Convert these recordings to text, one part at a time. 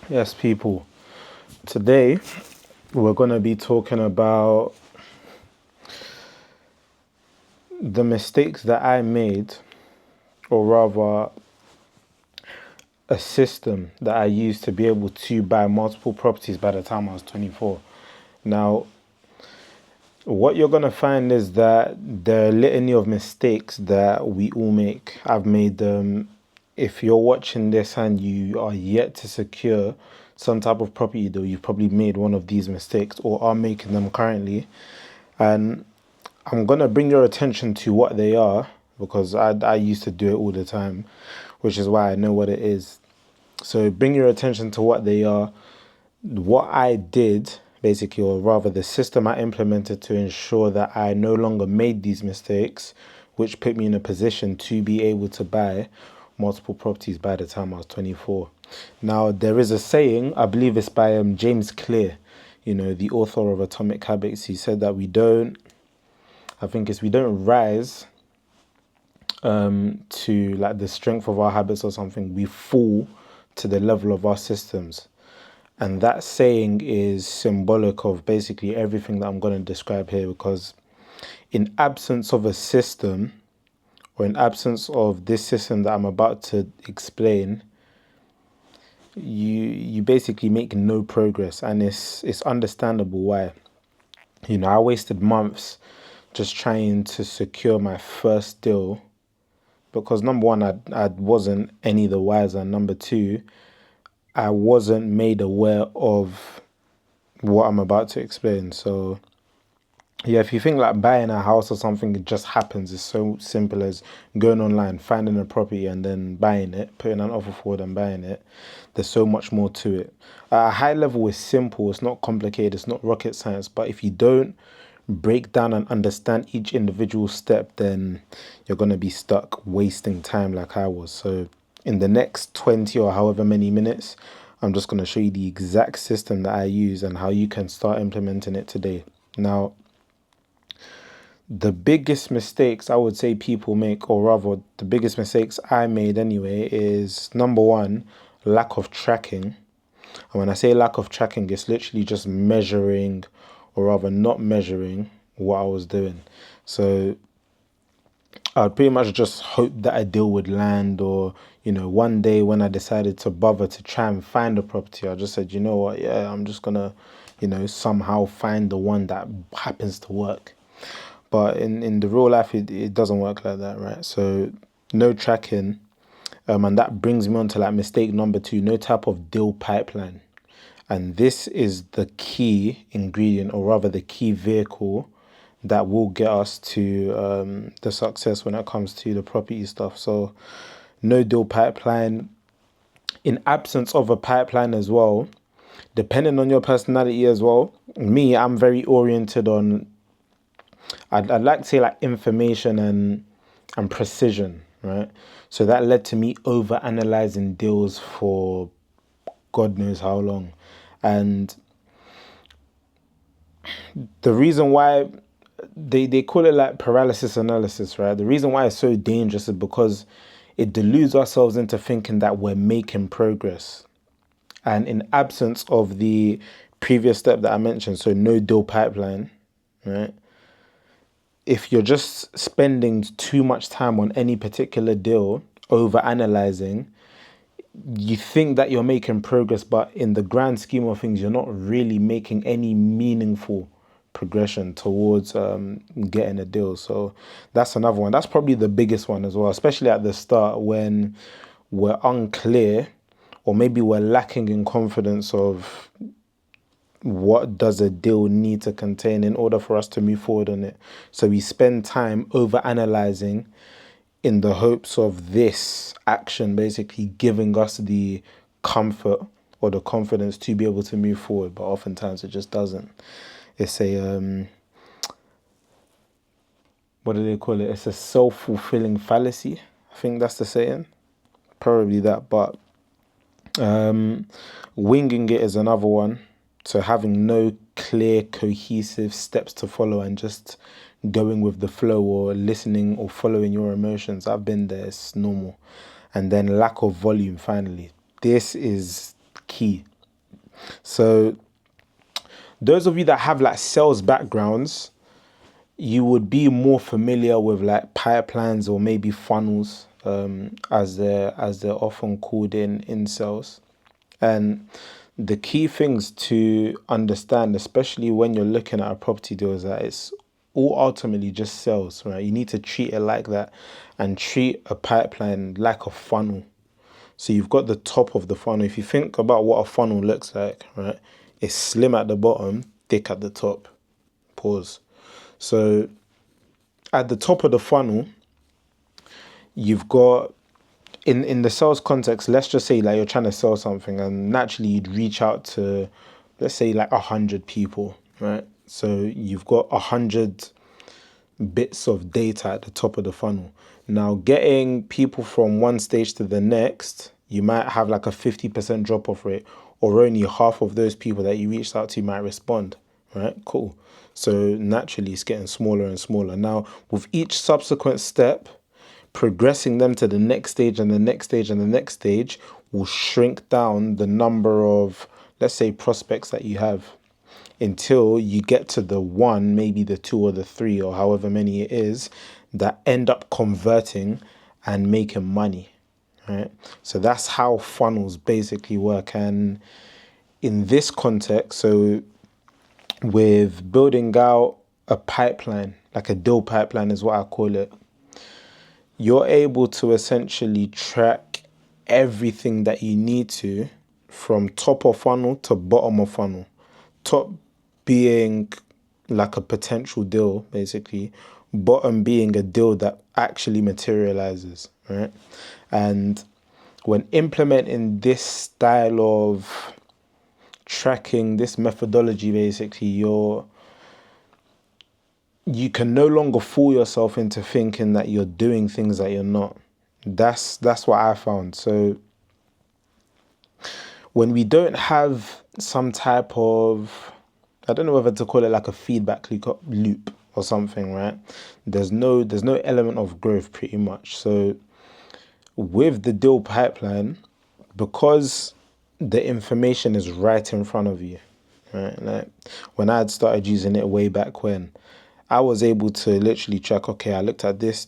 Yes, people. Today we're going to be talking about the mistakes that I made, or rather, a system that I used to be able to buy multiple properties by the time I was 24. Now, what you're going to find is that there are a litany of mistakes that we all make. I've made them. If you're watching this and you are yet to secure some type of property deal, you've probably made one of these mistakes or are making them currently. And I'm going to bring your attention to what they are because I used to do it all the time, which is why I know what it is. So bring your attention to what they are. What I did, basically, or rather the system I implemented to ensure that I no longer made these mistakes, which put me in a position to be able to buy multiple properties by the time I was 24. Now, there is a saying, I believe it's by James Clear, the author of Atomic Habits. He said that we don't rise to like the strength of our habits or something. We fall to the level of our systems. And that saying is symbolic of basically everything that I'm going to describe here, because in absence of a system, or in absence of this system that I'm about to explain, you basically make no progress, and it's understandable why. I wasted months just trying to secure my first deal because number one, I wasn't any the wiser, and number two, I wasn't made aware of what I'm about to explain. So yeah, if you think like buying a house or something, it just happens. It's so simple as going online, finding a property and then buying it, putting an offer forward and buying it. There's so much more to it. At a high level, it's simple. It's not complicated. It's not rocket science. But if you don't break down and understand each individual step, then you're going to be stuck wasting time like I was. So in the next 20 or however many minutes, I'm just going to show you the exact system that I use and how you can start implementing it today. Now, the biggest mistakes I would say people make, or rather the biggest mistakes I made anyway, is number one, lack of tracking. And when I say lack of tracking, it's literally just measuring, or rather not measuring what I was doing. So I'd pretty much just hope that a deal would land, or, one day when I decided to bother to try and find a property, I just said, you know what, yeah, I'm just gonna, somehow find the one that happens to work. But in the real life, it doesn't work like that, right? So no tracking. And that brings me on to like mistake number two, no type of deal pipeline. And this is the key ingredient, or rather the key vehicle that will get us to the success when it comes to the property stuff. So no deal pipeline. In absence of a pipeline as well, depending on your personality as well, me, I'm very oriented on, I'd like to say like information and precision, right? So that led to me over analyzing deals for God knows how long. And the reason why they call it like paralysis analysis, right? The reason why it's so dangerous is because it deludes ourselves into thinking that we're making progress. And in absence of the previous step that I mentioned, so no deal pipeline, right? If you're just spending too much time on any particular deal, over analyzing, you think that you're making progress, but in the grand scheme of things, you're not really making any meaningful progression towards getting a deal. So that's another one. That's probably the biggest one as well, especially at the start when we're unclear, or maybe we're lacking in confidence of what does a deal need to contain in order for us to move forward on it. So we spend time over analyzing in the hopes of this action basically giving us the comfort or the confidence to be able to move forward, but oftentimes it just doesn't. It's a what do they call it? It's a self-fulfilling fallacy. I think that's the saying. Probably that, but winging it is another one. So having no clear, cohesive steps to follow and just going with the flow, or listening or following your emotions. I've been there, it's normal. And then lack of volume, finally. This is key. So those of you that have like sales backgrounds, you would be more familiar with like pipelines or maybe funnels, as they're often called in sales. And the key things to understand, especially when you're looking at a property deal, is that it's all ultimately just sales, right? You need to treat it like that and treat a pipeline like a funnel. So you've got the top of the funnel. If you think about what a funnel looks like, right? It's slim at the bottom, thick at the top. Pause. So at the top of the funnel, you've got in the sales context, let's just say like you're trying to sell something and naturally you'd reach out to, let's say like 100 people, right? So you've got 100 bits of data at the top of the funnel. Now getting people from one stage to the next, you might have like a 50% drop off rate, or only half of those people that you reached out to might respond, right? Cool. So naturally it's getting smaller and smaller. Now with each subsequent step, progressing them to the next stage and the next stage and the next stage will shrink down the number of, let's say, prospects that you have, until you get to the one, maybe the two or the three, or however many it is, that end up converting and making money, right? So that's how funnels basically work. And in this context, so with building out a pipeline, like a deal pipeline is what I call it, you're able to essentially track everything that you need to, from top of funnel to bottom of funnel. Top being like a potential deal, basically. Bottom being a deal that actually materializes, right? And when implementing this style of tracking, this methodology, basically, you can no longer fool yourself into thinking that you're doing things that you're not. That's what I found. So when we don't have some type of, I don't know whether to call it like a feedback loop or something, right? There's no element of growth pretty much. So with the deal pipeline, because the information is right in front of you, right? Like when I had started using it way back when, I was able to literally track, okay, I looked at this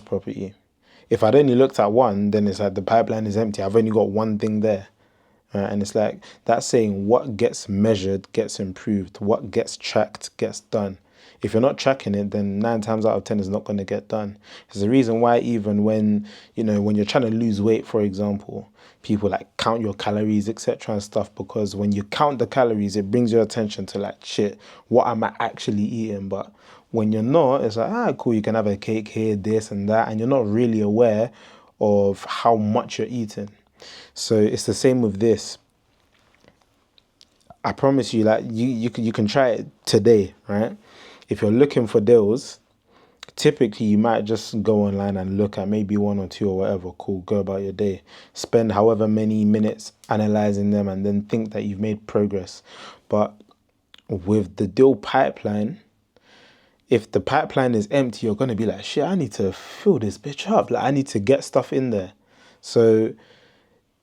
property. If I'd only looked at one, then it's like the pipeline is empty. I've only got one thing there. Right? And it's like that's saying what gets measured gets improved, what gets tracked gets done. If you're not tracking it, then 9 times out of 10 is not going to get done. It's the reason why even when, when you're trying to lose weight, for example, people like count your calories, etc. and stuff, because when you count the calories, it brings your attention to like, shit, what am I actually eating? But when you're not, it's like, cool, you can have a cake here, this and that, and you're not really aware of how much you're eating. So it's the same with this. I promise you, like you can try it today, right? If you're looking for deals, typically you might just go online and look at maybe one or two or whatever. Cool, go about your day. Spend however many minutes analyzing them and then think that you've made progress. But with the deal pipeline, if the pipeline is empty, you're gonna be like, shit, I need to fill this bitch up. Like I need to get stuff in there. So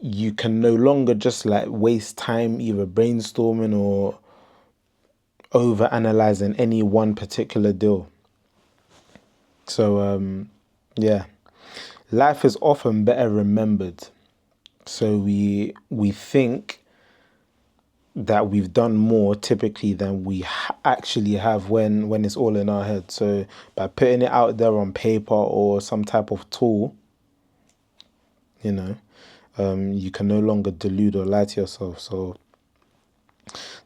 you can no longer just like waste time either brainstorming or over analyzing any one particular deal. So yeah, life is often better remembered. So we think that we've done more typically than we actually have when it's all in our head. So by putting it out there on paper or some type of tool, you can no longer delude or lie to yourself. So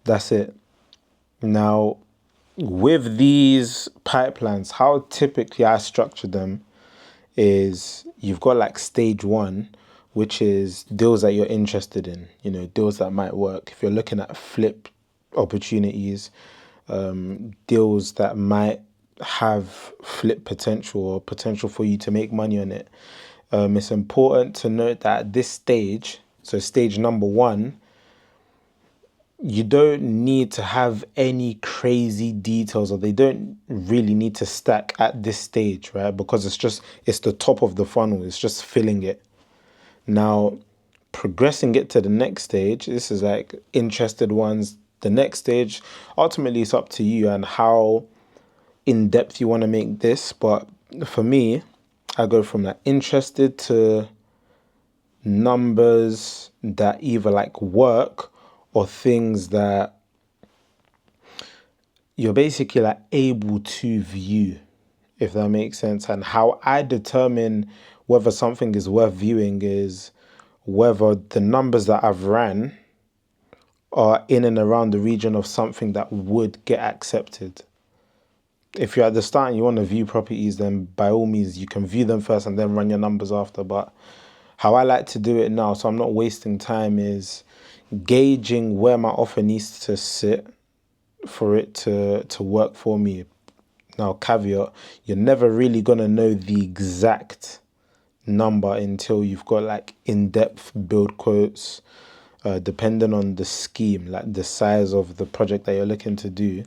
that's it. Now, with these pipelines, how typically I structure them is you've got like stage one, which is deals that you're interested in, deals that might work. If you're looking at flip opportunities, deals that might have flip potential or potential for you to make money on it. It's important to note that at this stage, so stage number one, you don't need to have any crazy details, or they don't really need to stack at this stage, right? Because it's the top of the funnel. It's just filling it. Now, progressing it to the next stage, this is like interested ones. The next stage, ultimately, it's up to you and how in depth you want to make this. But for me, I go from like interested to numbers that either like work or things that you're basically like able to view, if that makes sense. And how I determine whether something is worth viewing is whether the numbers that I've ran are in and around the region of something that would get accepted. If you're at the start and you want to view properties, then by all means, you can view them first and then run your numbers after. But how I like to do it now, so I'm not wasting time, is gauging where my offer needs to sit for it to work for me. Now, caveat, you're never really going to know the exact number until you've got like in-depth build quotes, depending on the scheme, like the size of the project that you're looking to do,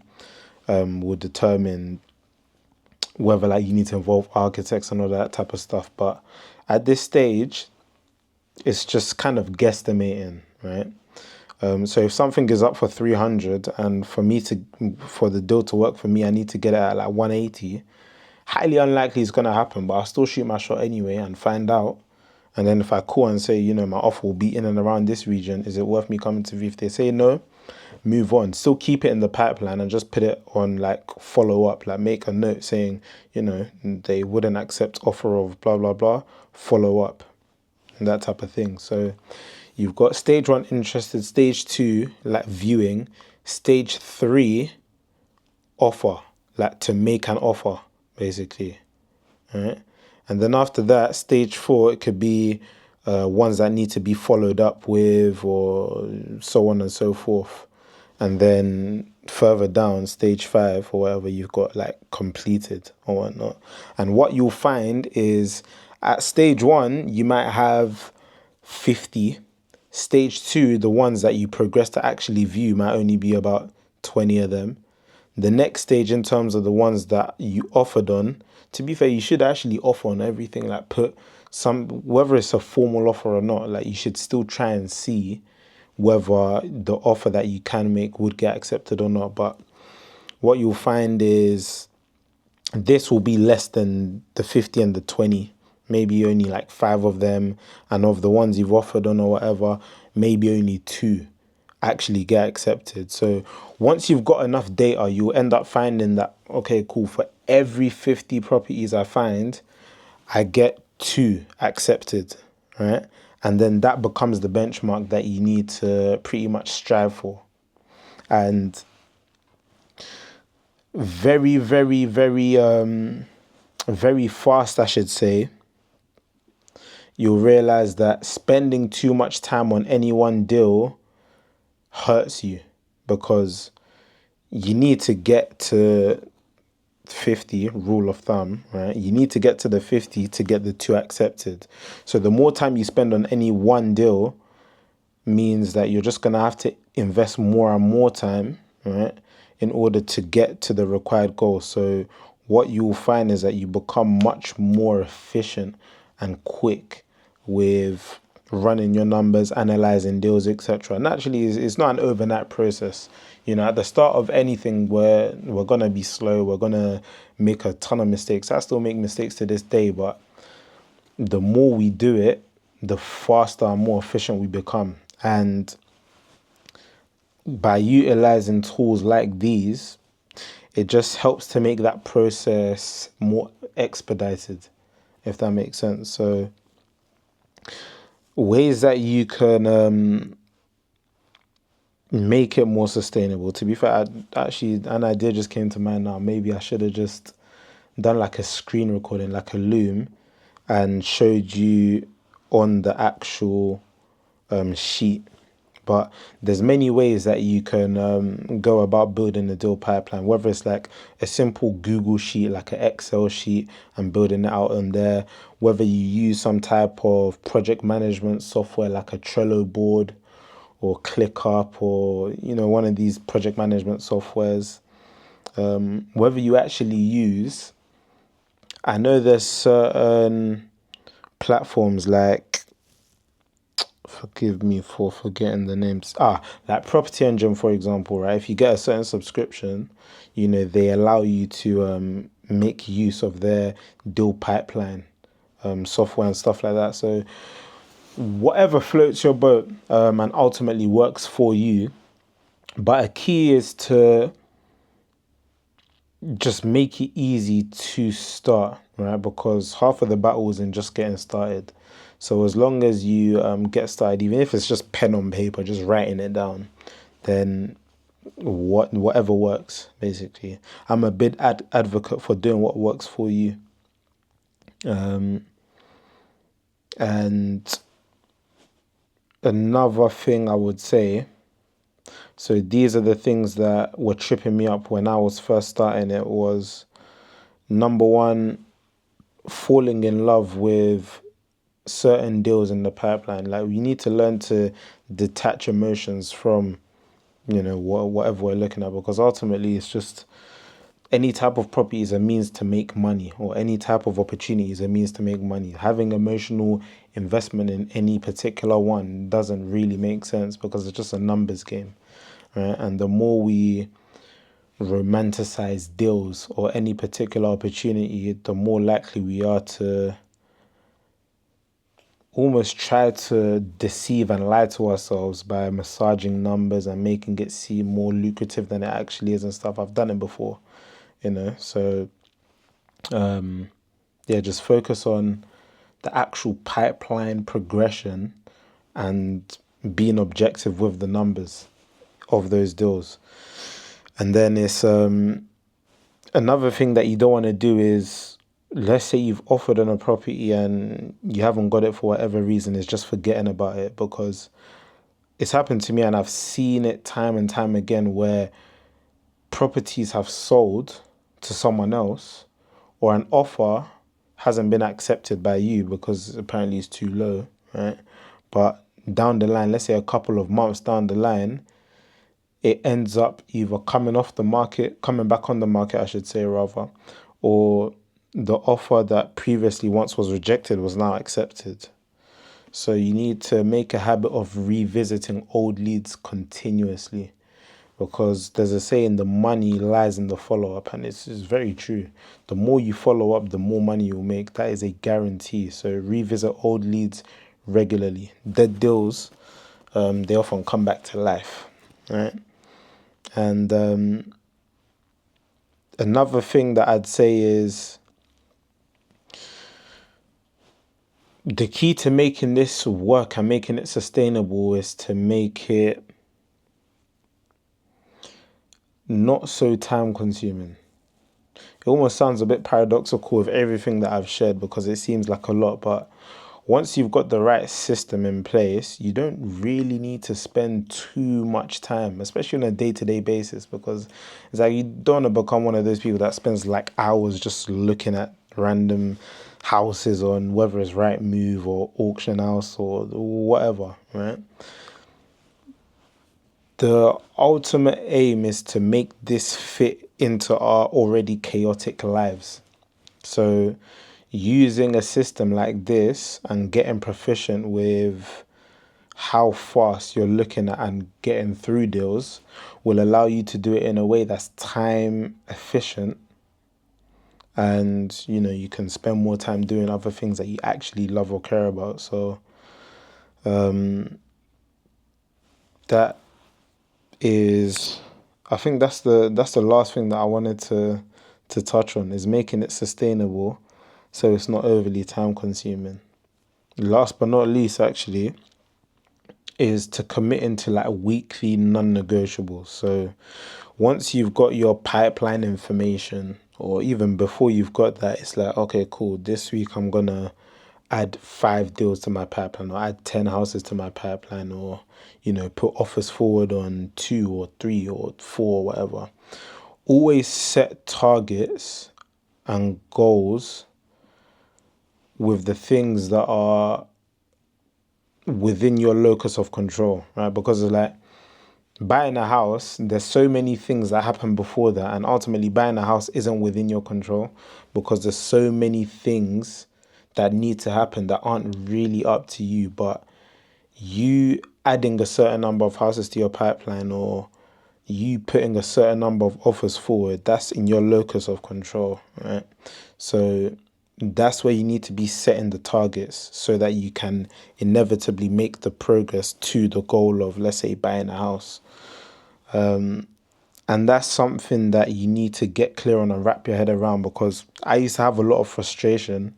will determine whether like you need to involve architects and all that type of stuff. But at this stage, it's just kind of guesstimating, right? So if something is up for 300 and for the deal to work for me, I need to get it at like 180, highly unlikely it's going to happen, but I'll still shoot my shot anyway and find out. And then if I call and say, my offer will be in and around this region, is it worth me coming to view? If they say no, move on. Still keep it in the pipeline and just put it on like follow up, like make a note saying, they wouldn't accept offer of blah, blah, blah, follow up, and that type of thing. So you've got stage 1 interested, stage 2 like viewing, stage 3 offer, like to make an offer basically. All right. And then after that, stage 4, it could be ones that need to be followed up with or so on and so forth. And then further down, stage 5 or whatever, you've got like completed or whatnot. And what you'll find is at stage 1, you might have 50. Stage 2, the ones that you progress to actually view might only be about 20 of them. The next stage in terms of the ones that you offered on, to be fair, you should actually offer on everything, like put some, whether it's a formal offer or not, like you should still try and see whether the offer that you can make would get accepted or not. But what you'll find is this will be less than the 50 and the 20, maybe only like 5 of them. And of the ones you've offered on or whatever, maybe only 2 actually get accepted. So once you've got enough data, you'll end up finding that, okay, cool, for every 50 properties I find, I get 2 accepted, right? And then that becomes the benchmark that you need to pretty much strive for. And very, very, very, very fast, I should say, you'll realize that spending too much time on any one deal hurts you, because you need to get to 50, rule of thumb, right? You need to get to the 50 to get the 2 accepted. So the more time you spend on any one deal means that you're just going to have to invest more and more time, right, in order to get to the required goal. So what you'll find is that you become much more efficient and quick with running your numbers, analyzing deals, etc. Naturally, it's not an overnight process. At the start of anything, we're gonna be slow. We're gonna make a ton of mistakes. I still make mistakes to this day, but the more we do it, the faster and more efficient we become. And by utilizing tools like these, it just helps to make that process more expedited, if that makes sense. So ways that you can make it more sustainable. To be fair, actually, an idea just came to mind now. Maybe I should have just done like a screen recording, like a Loom, and showed you on the actual sheet. But there's many ways that you can go about building a deal pipeline, whether it's like a simple Google sheet, like an Excel sheet, and building it out on there, whether you use some type of project management software like a Trello board or ClickUp or, one of these project management softwares, whether you actually use, I know there's certain platforms like, Forgive me for forgetting the names. Like Property Engine, for example, right? If you get a certain subscription, they allow you to make use of their deal pipeline software and stuff like that. So whatever floats your boat and ultimately works for you. But a key is to just make it easy to start, right? Because half of the battle is in just getting started. So as long as you get started, even if it's just pen on paper, just writing it down, then whatever works, basically. I'm a big advocate for doing what works for you. And another thing I would say, so these are the things that were tripping me up when I was first starting it, was number one, falling in love with certain deals in the pipeline. Like, we need to learn to detach emotions from, whatever we're looking at, because ultimately it's just any type of property is a means to make money, or any type of opportunity is a means to make money. Having emotional investment in any particular one doesn't really make sense, because it's just a numbers game, right? And the more we romanticize deals or any particular opportunity, the more likely we are to almost try to deceive and lie to ourselves by massaging numbers and making it seem more lucrative than it actually is and stuff. I've done it before, so yeah, just focus on the actual pipeline progression and being objective with the numbers of those deals. And then it's another thing that you don't want to do is, let's say you've offered on a property and you haven't got it for whatever reason, is just forgetting about it. Because it's happened to me and I've seen it time and time again, where properties have sold to someone else, or an offer hasn't been accepted by you because apparently it's too low, right? But down the line, let's say a couple of months down the line, it ends up either coming back on the market, I should say, rather, or the offer that previously once was rejected was now accepted. So you need to make a habit of revisiting old leads continuously, because there's a saying, the money lies in the follow-up, and it's very true. The more you follow up, the more money you'll make. That is a guarantee. So revisit old leads regularly. Dead deals, they often come back to life, right? And another thing that I'd say is, the key to making this work and making it sustainable is to make it not so time consuming. It almost sounds a bit paradoxical with everything that I've shared, because it seems like a lot, but once you've got the right system in place, you don't really need to spend too much time, especially on a day-to-day basis, because it's like you don't want to become one of those people that spends like hours just looking at random houses on whether it's Rightmove or Auction House or whatever, right? The ultimate aim is to make this fit into our already chaotic lives. So using a system like this and getting proficient with how fast you're looking at and getting through deals will allow you to do it in a way that's time efficient, and you can spend more time doing other things that you actually love or care about. So that is, I think that's the last thing that I wanted to touch on, is making it sustainable so it's not overly time consuming. Last but not least, actually, is to commit into like weekly non-negotiables. So once you've got your pipeline information, or even before you've got that, it's like, okay, cool, this week I'm gonna add 5 deals to my pipeline, or add 10 houses to my pipeline, or put offers forward on 2 or 3 or 4, whatever. Always set targets and goals with the things that are within your locus of control, right? Because it's like, buying a house, there's so many things that happen before that, and ultimately buying a house isn't within your control, because there's so many things that need to happen that aren't really up to you. But you adding a certain number of houses to your pipeline, or you putting a certain number of offers forward, that's in your locus of control, right? So that's where you need to be setting the targets so that you can inevitably make the progress to the goal of, let's say, buying a house. And that's something that you need to get clear on and wrap your head around, because I used to have a lot of frustration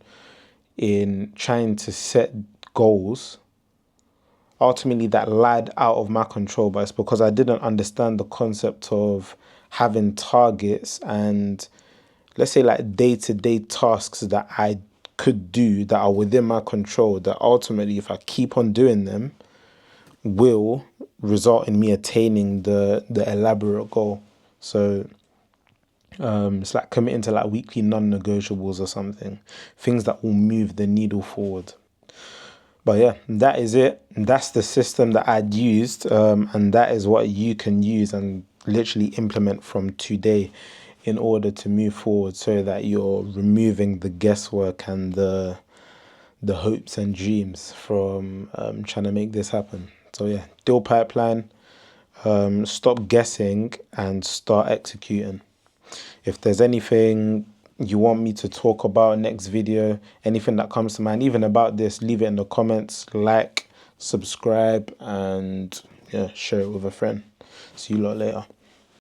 in trying to set goals ultimately that lied out of my control, but it's because I didn't understand the concept of having targets and, let's say, like day-to-day tasks that I could do that are within my control, that ultimately, if I keep on doing them, will result in me attaining the elaborate goal. So it's like committing to like weekly non-negotiables or something, things that will move the needle forward. But yeah, that is it. That's the system that I'd used, and that is what you can use and literally implement from today in order to move forward, so that you're removing the guesswork and the hopes and dreams from trying to make this happen. So yeah, deal pipeline, stop guessing and start executing. If there's anything you want me to talk about next video, anything that comes to mind, even about this, leave it in the comments, like, subscribe, and yeah, share it with a friend. See you lot later.